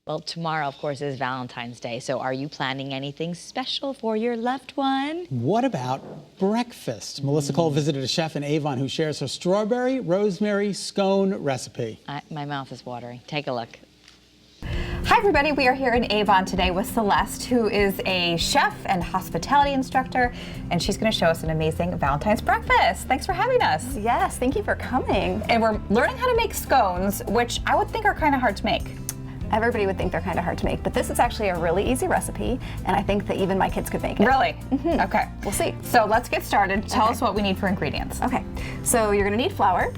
Well, tomorrow, of course, is Valentine's Day, so are you planning anything special for your loved one? What about breakfast? Melissa Cole visited a chef in Avon who shares her strawberry rosemary scone recipe. My mouth is watering. Take a look. Hi everybody, we are here in Avon today with Celeste, who is a chef and hospitality instructor, and she's going to show us an amazing Valentine's breakfast. Thanks for having us. Yes, thank you for coming. And we're learning how to make scones, which I would think are kind of hard to make. Everybody would think they're kind of hard to make, but this is actually a really easy recipe, and I think that even my kids could make it. Really? Mm-hmm. Okay. We'll see. So let's get started. Tell us what we need for ingredients. Okay, so you're gonna need flour,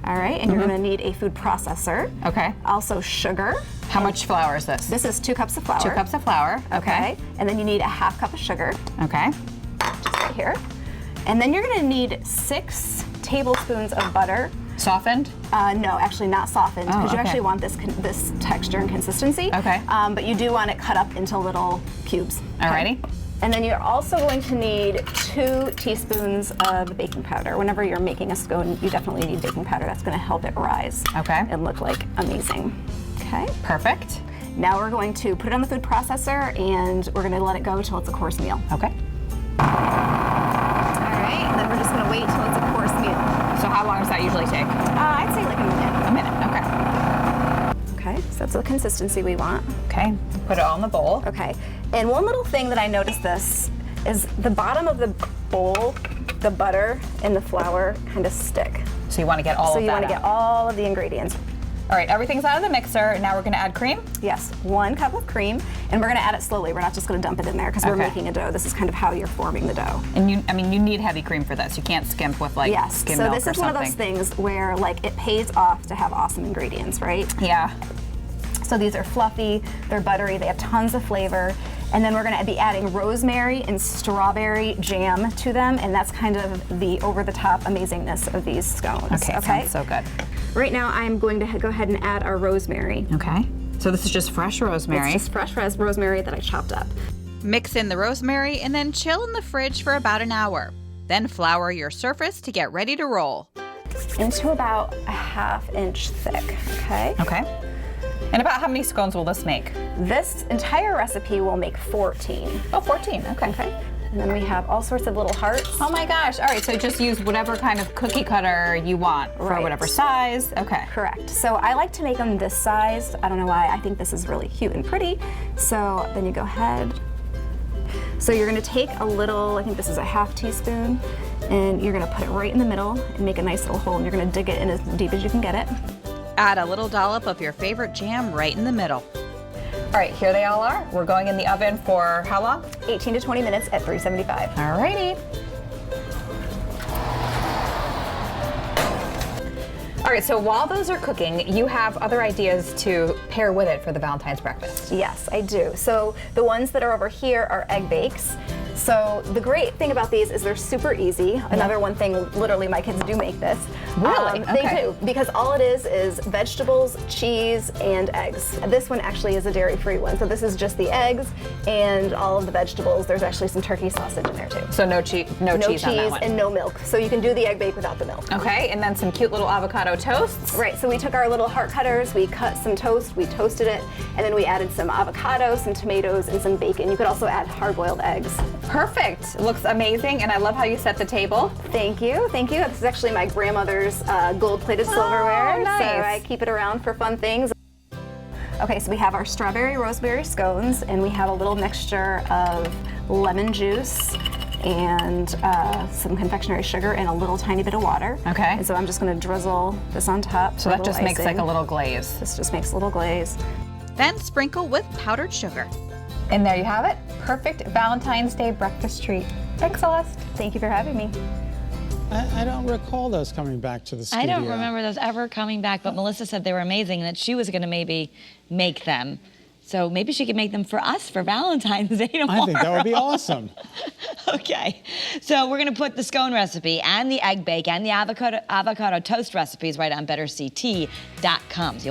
all right, and you're gonna need a food processor. Okay. Also sugar. How much flour is this? This is 2 cups of flour. 2 cups of flour. Okay. And then you need a ½ cup of sugar. Okay. Just right here. And then you're gonna need 6 tablespoons of butter. Softened? No, actually not softened, because you okay. actually want this texture and consistency. Okay. But you do want it cut up into little cubes. Alrighty. And then you're also going to need 2 teaspoons of baking powder. Whenever you're making a scone, you definitely need baking powder. That's going to help it rise. Okay. And look like amazing. Okay. Perfect. Now we're going to put it on the food processor, and we're going to let it go till it's a course meal. Okay. All right. And then we're just going to wait till it's a course meal. So how long does that usually take? I'd say like a minute. A minute. Okay. Okay. So that's the consistency we want. Okay. Put it all in the bowl. Okay. And one little thing that I noticed this is the bottom of the bowl, the butter and the flour kind of stick. So you want to get all of that So you want to out. get all of the ingredients. All right, everything's out of the mixer. Now we're going to add cream? Yes, 1 cup of cream, and we're going to add it slowly. We're not just going to dump it in there because we're Okay. making a dough. This is kind of how you're forming the dough. And you need heavy cream for this. You can't skimp with like Yes, skim so milk this or is one of those something. things where like it pays off to have awesome ingredients, right? Yeah. So these are fluffy, they're buttery, they have tons of flavor. And then we're gonna be adding rosemary and strawberry jam to them, and that's kind of the over-the-top amazingness of these scones. Okay, sounds so good. Right now I'm going to go ahead and add our rosemary. Okay. So this is just fresh rosemary. It's just fresh rosemary that I chopped up. Mix in the rosemary and then chill in the fridge for about an hour. Then flour your surface to get ready to roll. Into about a ½ inch thick, okay? Okay. And about how many scones will this make? This entire recipe will make 14. Oh, 14, okay. Okay. And then we have all sorts of little hearts. Oh my gosh, all right, so just use whatever kind of cookie cutter you want for Right. whatever size. Okay. Correct. So I like to make them this size. I don't know why. I think this is really cute and pretty. So then you go ahead. So you're gonna take a little, I think this is a ½ teaspoon, and you're gonna put it right in the middle and make a nice little hole, and you're gonna dig it in as deep as you can get it. Add a little dollop of your favorite jam right in the middle. All right, here they all are. We're going in the oven for how long? 18 to 20 minutes at 375. All righty. All right, so while those are cooking, you have other ideas to pair with it for the Valentine's breakfast. Yes, I do. So the ones that are over here are egg bakes. So the great thing about these is they're super easy. Another one thing, literally my kids do make this. Really? They Okay. do, because all it is vegetables, cheese, and eggs. This one actually is a dairy-free one. So this is just the eggs and all of the vegetables. There's actually some turkey sausage in there too. So no cheese on that one. And no milk. So you can do the egg bake without the milk. Okay, and then some cute little avocado toasts. Right, so we took our little heart cutters, we cut some toast, we toasted it, and then we added some avocado, some tomatoes, and some bacon. You could also add hard-boiled eggs. Perfect. It looks amazing, and I love how you set the table. Thank you, thank you. This is actually my grandmother's gold-plated silverware, nice. so I keep it around for fun things. Okay, so we have our strawberry rosemary scones, and we have a little mixture of lemon juice and some confectionery sugar and a little tiny bit of water. Okay. And so I'm just gonna drizzle this on top. So that just makes like a little glaze. This just makes a little glaze. Then sprinkle with powdered sugar. And there you have it. Perfect Valentine's Day breakfast treat. Thanks, Celeste. Thank you for having me. I don't recall those coming back to the studio. I don't remember those ever coming back, but Melissa said they were amazing and that she was going to maybe make them. So maybe she could make them for us for Valentine's Day tomorrow. I think that would be awesome. Okay, so we're going to put the scone recipe and the egg bake and the avocado toast recipes right on betterct.com.